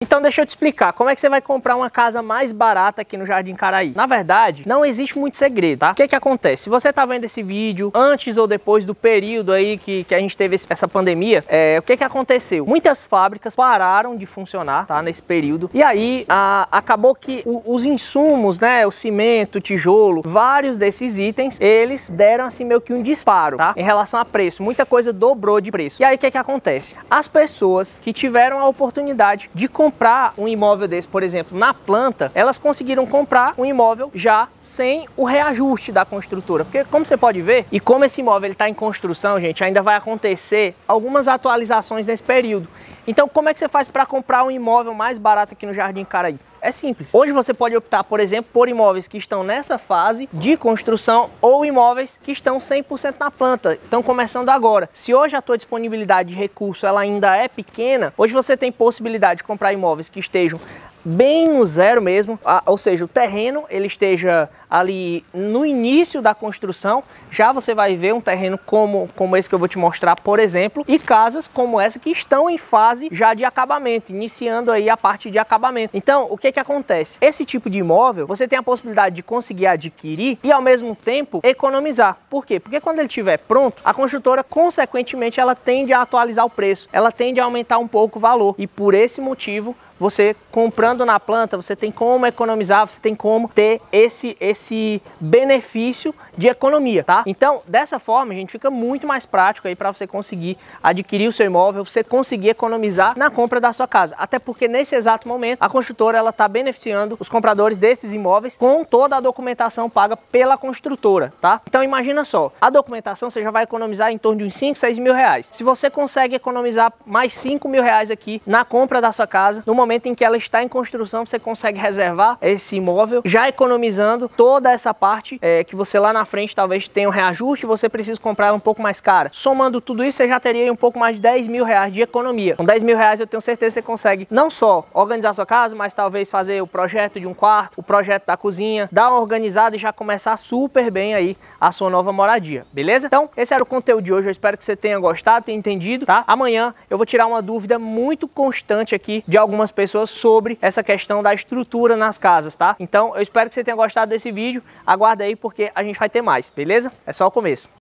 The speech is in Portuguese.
Então deixa eu te explicar, como é que você vai comprar uma casa mais barata aqui no Jardim Caraí? Na verdade, não existe muito segredo, tá? O que acontece? Se você tá vendo esse vídeo antes ou depois do período aí que a gente teve essa pandemia, o que aconteceu? Muitas fábricas pararam de funcionar, tá? Nesse período. E aí, acabou que os insumos, né? O cimento, o tijolo, vários desses itens, eles deram assim meio que um disparo, tá? Em relação a preço. Muita coisa dobrou de preço. E aí, o que acontece? As pessoas que tiveram a oportunidade de comprar um imóvel desse, por exemplo, na planta, elas conseguiram comprar um imóvel já sem o reajuste da construtora. Porque como você pode ver, e como esse imóvel está em construção, gente, ainda vai acontecer algumas atualizações nesse período. Então, como é que você faz para comprar um imóvel mais barato aqui no Jardim Caraí? É simples. Hoje você pode optar, por exemplo, por imóveis que estão nessa fase de construção ou imóveis que estão 100% na planta, estão começando agora. Se hoje a tua disponibilidade de recurso ela ainda é pequena, hoje você tem possibilidade de comprar imóveis que estejam bem no zero mesmo, ou seja, o terreno ele esteja ali no início da construção, já você vai ver um terreno como esse que eu vou te mostrar, por exemplo, e casas como essa que estão em fase já de acabamento, iniciando aí a parte de acabamento. Então, o que acontece? Esse tipo de imóvel, você tem a possibilidade de conseguir adquirir e ao mesmo tempo economizar. Por quê? Porque quando ele estiver pronto, a construtora, consequentemente, ela tende a atualizar o preço, ela tende a aumentar um pouco o valor e por esse motivo, você comprando na planta, você tem como economizar, você tem como ter esse benefício de economia, tá? Então, dessa forma, a gente fica muito mais prático aí para você conseguir adquirir o seu imóvel, você conseguir economizar na compra da sua casa. Até porque nesse exato momento, a construtora ela está beneficiando os compradores desses imóveis com toda a documentação paga pela construtora, tá? Então, imagina só, a documentação você já vai economizar em torno de uns 5, 6 mil reais. Se você consegue economizar mais 5 mil reais aqui na compra da sua casa, no momento em que ela está em construção, você consegue reservar esse imóvel, já economizando toda essa parte que você lá na frente talvez tenha um reajuste, você precisa comprar ela um pouco mais cara. Somando tudo isso, você já teria um pouco mais de 10 mil reais de economia. Com 10 mil reais eu tenho certeza que você consegue não só organizar sua casa, mas talvez fazer o projeto de um quarto, o projeto da cozinha, dar uma organizada e já começar super bem aí a sua nova moradia, beleza? Então, esse era o conteúdo de hoje, eu espero que você tenha gostado, tenha entendido, tá? Amanhã eu vou tirar uma dúvida muito constante aqui de algumas pessoas sobre essa questão da estrutura nas casas, tá? Então eu espero que você tenha gostado desse vídeo, aguarda aí porque a gente vai ter mais, beleza? É só o começo.